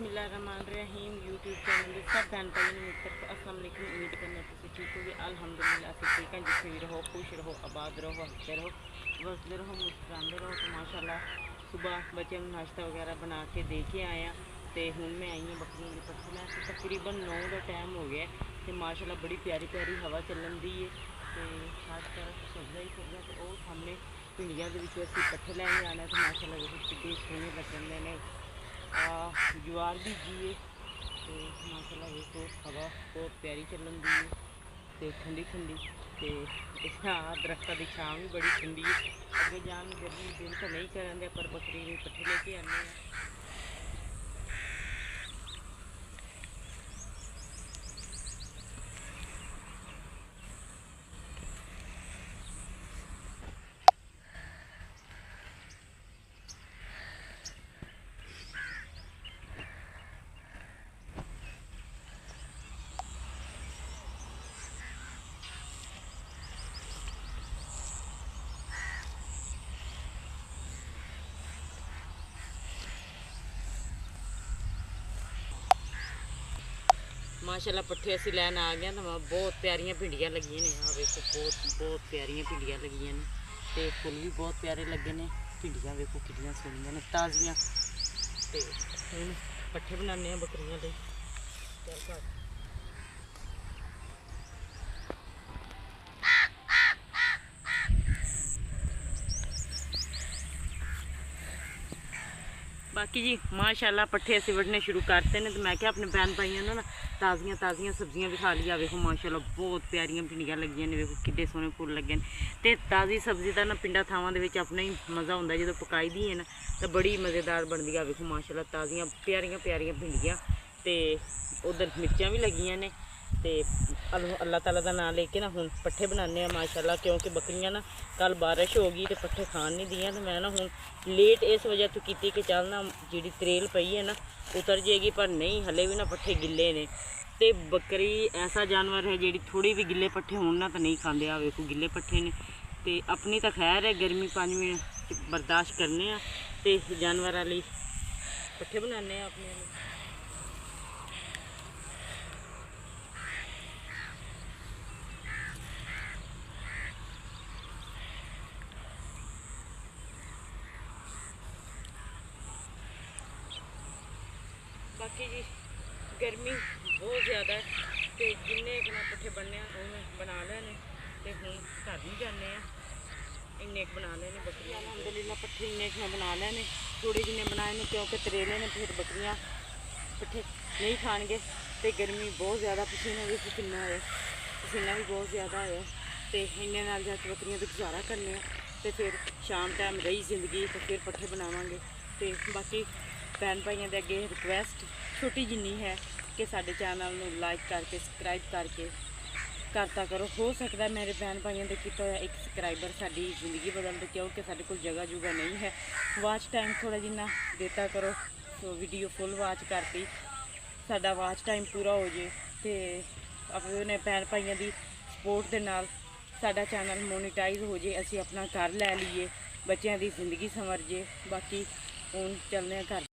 बिस्मिल्लाहिर्रहमानिर्रहीम YouTube channel के सब भैन भाई ने मित्र अस्सलाम वालेकुम। उम्मीद करने तुम ठीक हो गए। अल्हम्दुलिल्लाह असीं ठीक हैं। जिथे भी रहो खुश रहो, आबाद रहो, हंसते रहो, वसते रहो, मुस्कुराते रहो। तो माशाल्लाह सुबह बच्चों को नाश्ता वगैरह बना के दे के आए हैं। तो हूँ मैं आई हूँ बकरियों की पट्ठे लैन। तो तकरीबन 9 का टाइम हो गया। तो माशाल्लाह बड़ी प्यारी प्यारी हवा चलन दी है। तो खासकर सब्जा ही सब्जा। तो वो सामने पिंडिया के पट्ठे लैन जाना। तो माशाल्लाह कितने सोहने लगन ने। ज्वार बीजी है। तो माशाल्लाह देखो हवा बहुत प्यारी चलन दी है। तो ठंडी ठंडी। तो दरख्तों की छां भी बड़ी ठंडी है। अगे जान गर्मी दिल तो नहीं करन दे, पर बकरी भी पट्ठे लेके आने हैं। माशाल्लाह पट्ठे असी लैन आ गए। तो बहुत प्यारियां भिंडियां लगियां ने। आ वेखो बहुत बहुत प्यारियां भिंडियां लगियां ने। तो फुल भी बहुत प्यारे लगे ने। भिंडियां वेखो कितनियां सोहनियां ने, ताज़ियां। तो हुण पट्ठे बनाने बकरियां लई। चल बाकी जी माशाल्लाह पट्ठे असी वढ़ने शुरू करते हैं। तो मैं क्या अपने भैन भाइयों ने ना ताज़ियां ताज़ियां सब्जियां भी खा लिया। वेखो माशाल्लाह बहुत प्यारियां भिंडियां लगियां ने। वेखो किड्डे सोहने फुल लगे ने। तो ताज़ी सब्जी का ना पिंडा थावां दे विच अपना ही मज़ा हुंदा जो पकाई दी है ना। तो बड़ी मज़ेदार बनदी है। वेखो माशाल्लाह ताज़ियां प्यारियां प्यारियां भिंडियां। तो उधर मिर्चां भी लगियां ने। तो अल्लाह ताला का नाम लेके ना हुण पट्ठे बनाने माशाल्लाह। क्योंकि बकरियां ना कल बारिश हो गई तो पट्ठे खान नहीं दियां। तो मैं ना हुण लेट इस वजह तो की कि चल ना जी त्रेल पई है ना उतर जाएगी, पर नहीं हले भी ना पट्ठे गिले ने। तो बकरी ऐसा जानवर है जी थोड़ी भी गिले पट्ठे होने ना तो नहीं खाते। आ वेखो गिले पट्ठे ने। तो अपनी तो खैर है गर्मी 5 मिनट बर्दाश्त करने। तो जानवर लिए पट्ठे बनाने अपने। बाकी जी गर्मी बहुत ज़्यादा है। तो जिन्ने ना पट्ठे बनने उन्हें बना लेने। तो हूँ घर नहीं जाने इन्ने बना लेने बकरियां। अल्हम्दुलिल्लाह पट्ठे इन्ने मैं बना लेने। थोड़े जिन्ने बनाए ने क्योंकि तरेले ने फिर बकरियां पट्ठे नहीं खाएंगे। तो गर्मी बहुत ज़्यादा पसीना भी कितना है, पसीना भी बहुत ज़्यादा है। तो इन्ने नाल जाके बकरियां तो गुजारा करने। तो फिर शाम टाइम रही जिंदगी तो फिर पट्ठे बनावांगे। तो बाकी भैन भाइयों के अगे रिक्वेस्ट छोटी जिन्नी है कि साडे चैनल में लाइक करके सबसक्राइब करके करता करो। हो सकता है मेरे भैन भाइयों के किया होया एक सबसक्राइबर साडी जिंदगी बदल दे। क्योंकि साडे कोल जगह जुगा नहीं है। वाच टाइम थोड़ा जिन्ना देता करो। तो वीडियो फुल वाच करती साडा वाच टाइम पूरा हो जाए। तो अपने भैन भाइयों की सपोर्ट के नाल साडा चैनल मोनीटाइज हो जाए, असी अपना घर लै लीए, बच्चों की जिंदगी संवर जे। बाकी हुण चलने घर।